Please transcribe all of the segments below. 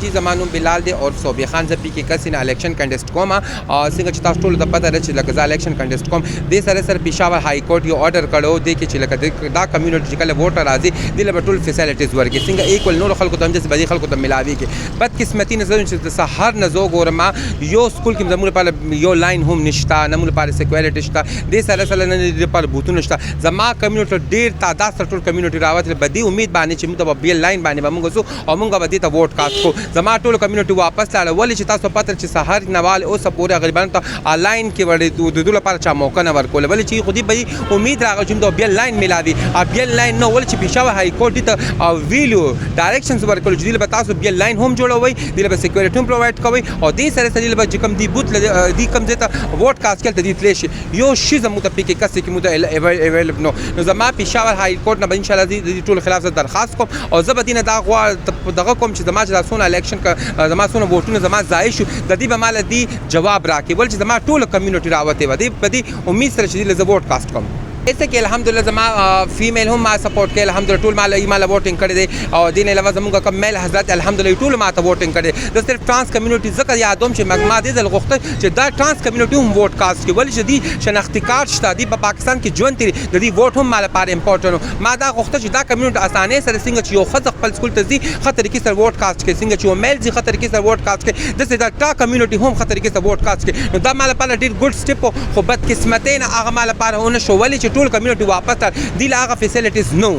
जी زمانو بلال دی اور صوبی خان زپی کې کسینه الیکشن کنټیسټ کوم څنګه چې تاسو ټول د پته لري چې لکه ز الیکشن کنټیسټ کوم د سره پېښور های کورټ یو آرډر کړو د کې چې لکه دا کمیونټي کله ووټر راځي د لبټول فیسیلیټیز ورکې څنګه ایکول نور خلکو ته هم چې بدی خلکو ته ملاوي کې بد قسمتي نظر چې د سحر نزو ګورما یو سکول کې زموږ لپاره یو لاین هم نشته نمو لپاره سکیورټی شته د سره نه لپاره بوتونه شته زما کمیونټي ډیر تعداد سره ټول کمیونټي راوت بدی امید باندې چې موږ به بیل لاین باندې موږ سو او موږ به د ووټ کاست کو زما ټول کمیونټي واپس لاړه ولې چې تاسو پته چې سحر نوال او سپوره غریبانو ته آنلاین کې وړي د دوه لپاره چا موقع نه ورکول ولې چې خودي به امید راغلی چې د بیل لاین ملاوي بیل لاین نو ولې چې پېښور های کورټ ته ویلو ډایرکشنز ورکول چې د تاسو بیل لاین هم جوړوي د له سکیورټي هم پرووایډ کوي او د سره سره د کوم دی بوت د کوم ځای ته ووټ کاست کول ته د تلشي یو شی زموږ ته پکې کس کې موږ اویلیبل نو زما پېښور های کورټ نه ان شاء الله د ټول خلاف درخواست کوم او زبدینه دا غوا دغه کوم چې زما چې تاسو الیکشن زما سونه ووټونه زما ځای شو د دې به مال دی جواب راکې ول چې زما ټول کمیونټي راوته و دې په دې امید سره چې د ووټ کاست کوم ایسه کې الحمدلله زما فیمیل هم ما سپورټ کوي الحمدلله ټول مال ایمال ووټینګ کړی دی او دین علاوه زموږ کوم میل حضرت الحمدلله ټول ما ته ووټینګ کړی د صرف ترانس کمیونټي ځکه یادوم چې مګما دې د غوښته چې دا ترانس کمیونټي هم ووټ کاست کوي ولې چې دی شناختی کارت شته دی په پاکستان کې ژوند تیری د دې ووټ هم مال لپاره امپورټنت ما دا غوښته چې دا کمیونټي اسانه سره څنګه چې یو خځه خپل سکول ته ځي خطر کې سره ووټ کاست کوي څنګه چې یو میل ځي خطر کې سره ووټ کاست کوي د څه دا ټا کمیونټي هم خطر کې سره ووټ کاست کوي نو دا مال لپاره ډیر ګډ سټیپ خو بد قسمتین هغه مال لپاره ونه شو ولې چې ټول کمیونټي واپس دی لاغه فیسیلیټیز نو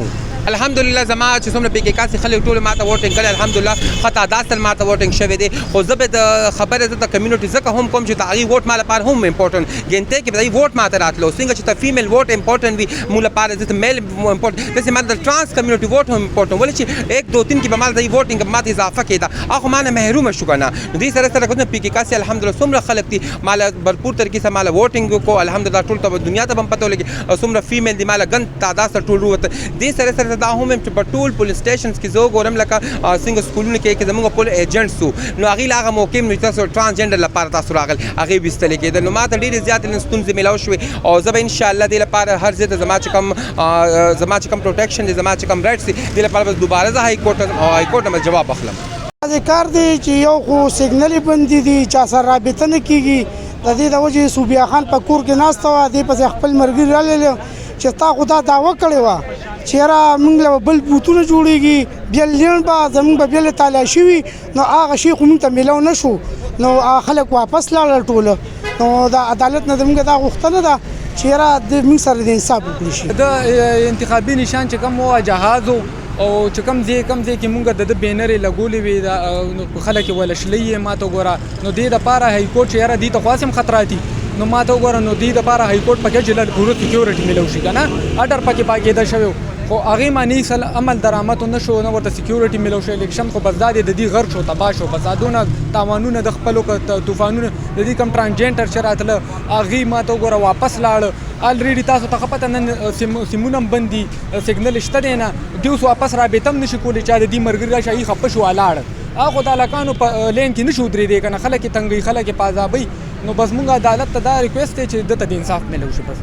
الحمدلله زما چې څومره پکې کاسي خلک ټول ماته ووټینګ کړي الحمدلله خطا داستل ماته ووټینګ شوی دی خو زه به د خبره د کمیونټي ځکه هم کوم چې تاغي ووټ مال لپاره هم امپورټنت ګنته کې د ووټ ماته راتلو څنګه چې ته فیمیل ووټ امپورټنت وي مول لپاره د میل امپورټنت د سیمه د ترانس کمیونټي ووټ هم امپورټنت ولې چې 1 2 3 کې به مال د ووټینګ ماته اضافه کېده اخو مانه محروم شو کنه دې سره سره کوم پکې کاسي الحمدلله څومره خلک دي مال برپور طریقې سره مال ووټینګ کو الحمدلله ټول ته دنیا ته هم پته ولګي څومره فیمیل دي مال ګن تعداد سره ټول وروته دې سره سره دا هم چې ټول پولیس سټیشنز کې زه ګورم لکه څنګه سکولونه کې زموږ پول ایجنټ سو نو هغه لاغه موقع نو تاسو ترانسجنډر لپاره تاسو راغل هغه وستل کېده نو ماته ډېر زیات ستونزې ملاو شوې او زه به ان شاء الله د لپاره هر ځای ته زما چې کم پروټیکشن دي زما چې کم رائټس دي د لپاره دوباره زه های کورټ نه جواب اخلم دا کار دی چې یو خو سیګنل بندي دي چا سره رابطه نه کیږي د دې د وجې صوبیا خان په کور کې ناسته و دی په خپل مرګ رااله چې تا خدا داوا کړی و چیرې موږ له بل بوتونه جوړیږي بیل لین با زموږ به بیل تالاشي وي نو هغه شی خو موږ ته ملو نشو نو خلک واپس لاړل ټول نو دا عدالت نه زموږ دا غوښتنه ده چیرې د موږ سره د انصاف وکړي شي د انتخابي نشان چې کوم و جهاز او چې کوم ځای کې مونږ د بینرې لګولې وي خلک ولشلې ما ته ګوره نو دې دپاره های کورټ چې یاره دې ته خو هسې هم خطراتي نو ما ته وګوره نو دې دپاره های کورټ پکې چې پوره سکیورټي میلو شي که نه اډر پکې پاکېده شوی خو هغې معنی عمل درآمد نه شو نه ورته سکیورټي میلو شو الیکشن خو بس دا د دې غرق شو تباه شو فسادونه تاوانونه د خپلو طوفانونه د دې کوم ټرانسجنډر چې راتله هغې ما ته وګوره واپس لاړه الریډي تاسو ته پته نن سیمونه هم بند دي سیګنل شته دی نه دوی اوس واپس رابطه هم نشي کولی چا د دې ملګري راشي هغې خفه شو ولاړه هغه خو د هلکانو په لین کې نشو درېدی که نه خلک یې تنګوي خلک یې پازابوي نو بس مونږ عدالت ته دا ریکویسټ دی چې ده ته د انصاف میلو شي بس